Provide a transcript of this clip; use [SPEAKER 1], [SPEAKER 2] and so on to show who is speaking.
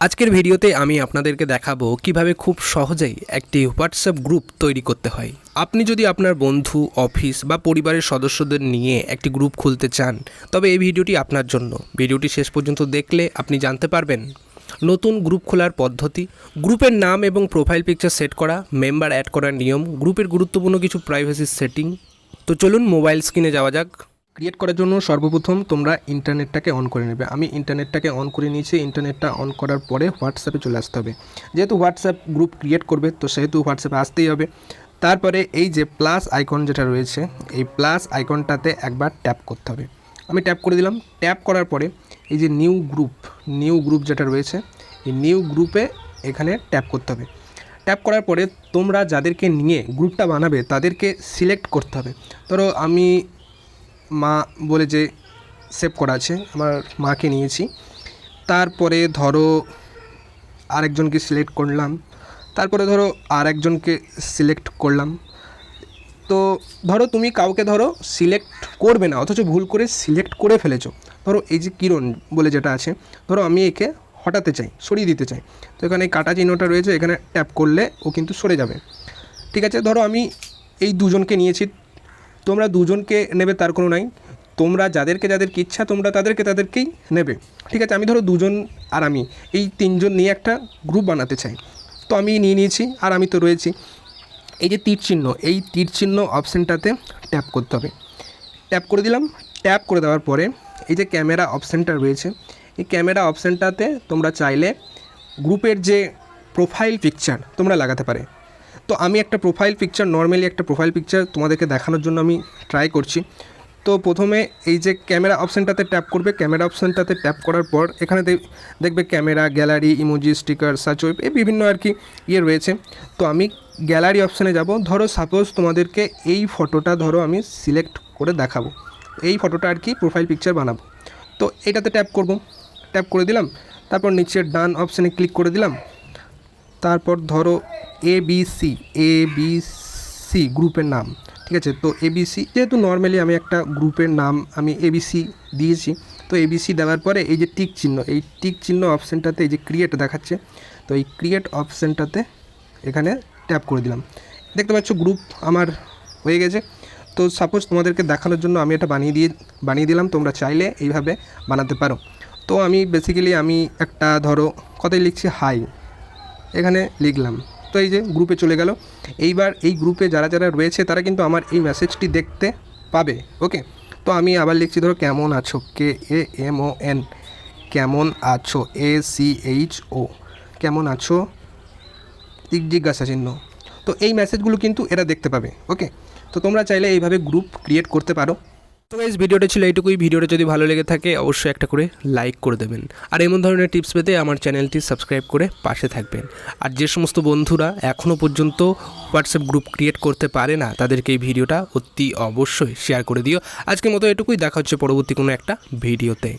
[SPEAKER 1] আজকের ভিডিওতে আমি আপনাদেরকে দেখাবো কিভাবে খুব সহজেই একটি হোয়াটসঅ্যাপ গ্রুপ তৈরি করতে হয়। আপনি যদি আপনার বন্ধু, অফিস বা পরিবারের সদস্যদের নিয়ে একটি গ্রুপ খুলতে চান, তবে এই ভিডিওটি আপনার জন্য। ভিডিওটি শেষ পর্যন্ত দেখলে আপনি জানতে পারবেন নতুন গ্রুপ খোলার পদ্ধতি, গ্রুপের নাম এবং প্রোফাইল পিকচার সেট করা, মেম্বার অ্যাড করার নিয়ম, গ্রুপের গুরুত্বপূর্ণ কিছু প্রাইভেসি সেটিং। তো চলুন মোবাইল স্ক্রিনে যাওয়া যাক। ক্রিয়েট করার জন্য সর্বপ্রথম তোমরা ইন্টারনেটটাকে অন করে নেবে। আমি ইন্টারনেটটাকে অন করে নিয়েছি। ইন্টারনেটটা অন করার পরে হোয়াটসঅ্যাপে চলে আসতে হবে। যেহেতু হোয়াটসঅ্যাপ গ্রুপ ক্রিয়েট করবে, তো সেহেতু হোয়াটসঅ্যাপে আসতেই হবে। তারপরে এই যে প্লাস আইকন যেটা রয়েছে, এই প্লাস আইকনটাতে একবার ট্যাপ করতে হবে। আমি ট্যাপ করে দিলাম। ট্যাপ করার পরে এই যে নিউ গ্রুপ যেটা রয়েছে, এই নিউ গ্রুপে এখানে ট্যাপ করতে হবে। ট্যাপ করার পরে তোমরা যাদেরকে নিয়ে গ্রুপটা বানাবে তাদেরকে সিলেক্ট করতে হবে। ধরো আমি মা বলে যে সেভ করা আছে, আমার মাকে নিয়েছি। তারপরে ধরো আরেকজনকে সিলেক্ট করলাম, তারপরে ধরো আরেকজনকে সিলেক্ট করলাম। তো ধরো তুমি কাউকে ধরো সিলেক্ট করবে না, অথচ ভুল করে সিলেক্ট করে ফেলেছো। ধরো এই যে কিরণ বলে যেটা আছে, ধরো আমি একে হটাতে চাই, সরিয়ে দিতে চাই। তো এখানে এই কাটা চিহ্নটা রয়েছে, এখানে ট্যাপ করলে ও কিন্তু সরে যাবে। ঠিক আছে, ধরো আমি এই দুজনকে নিয়েছি। তোমরা দুজনকে নেবে তার কোনো নাই, তোমরা যাদেরকে ইচ্ছা তোমরা তাদেরকেই নেবে। ঠিক আছে, আমি ধরো দুজন আর আমি এই তিনজন নিয়ে একটা গ্রুপ বানাতে চাই। তো আমি নিয়েছি, আর আমি তো রয়েছি। এই যে তীর চিহ্ন অপশানটাতে ট্যাপ করতে হবে। ট্যাপ করে দিলাম। ট্যাপ করে দেওয়ার পরে এই যে ক্যামেরা অপশানটা রয়েছে, এই ক্যামেরা অপশানটাতে তোমরা চাইলে গ্রুপের যে প্রোফাইল পিকচার তোমরা লাগাতে পারে। তো আমি একটা নর্মালি একটা প্রোফাইল পিকচার তোমাদেরকে দেখানোর জন্য আমি ট্রাই করছি। তো প্রথমে এই যে ক্যামেরা অপশানটাতে ট্যাপ করবে। ক্যামেরা অপশানটাতে ট্যাপ করার পর এখানে দেখবে camera, gallery, emoji, sticker, search web, এই বিভিন্ন আর কি রয়েছে। তো আমি গ্যালারি অপশানে যাব। ধরো সাপোজ তোমাদেরকে এই ফটোটা ধরো আমি সিলেক্ট করে দেখাবো, এই ফটোটা আর কি প্রোফাইল পিকচার বানাবো। তো এটাতে ট্যাপ করব। ট্যাপ করে দিলাম। তারপর নিচের ডান অপশানে ক্লিক করে দিলাম। তারপর ধরো এবিসি গ্রুপের নাম। ঠিক আছে, তো এবিসি যেহেতু নর্মালি আমি একটা গ্রুপের নাম আমি এবিসি দিয়েছি। তো এবিসি দেওয়ার পরে এই যে টিক চিহ্ন অপশানটাতে এই যে ক্রিয়েট দেখাচ্ছে, তো এই ক্রিয়েট অপশানটাতে এখানে ট্যাপ করে দিলাম। দেখতে পাচ্ছ গ্রুপ আমার হয়ে গেছে। তো সাপোজ তোমাদেরকে দেখানোর জন্য আমি এটা বানিয়ে দিলাম। তোমরা চাইলে এইভাবে বানাতে পারো। তো আমি বেসিক্যালি আমি একটা ধরো কথাই লিখছি হাই, এখানে লিখলাম। তো এই যে গ্রুপে চলে গেল। এইবার এই গ্রুপে যারা রয়েছে তারা কিন্তু আমার এই মেসেজটি দেখতে পাবে। ওকে, তো আমি আবার লিখছি ধরো কেমন আছো, KAMON, কেমন আছো, ACHO, কেমন আছো জিজ্ঞাসা চিহ্ন। তো এই মেসেজগুলো কিন্তু এরা দেখতে পাবে। ওকে, তো তোমরা চাইলে এইভাবে গ্রুপ ক্রিয়েট করতে পারো। তো গাইস, ভিডিওটা ছিল এইটুকুই। ভিডিওটা যদি ভালো লেগে থাকে অবশ্যই একটা করে লাইক করে দেবেন, আর এমন ধরনের টিপস পেতে আমার চ্যানেলটি সাবস্ক্রাইব করে পাশে থাকবেন। আর যে সমস্ত বন্ধুরা এখনও পর্যন্ত হোয়াটসঅ্যাপ গ্রুপ ক্রিয়েট করতে পারে না, তাদেরকে এই ভিডিওটা অতি অবশ্যই শেয়ার করে দিও। আজকের মতো এটুকুই, দেখা হচ্ছে পরবর্তী কোনো একটা ভিডিওতে।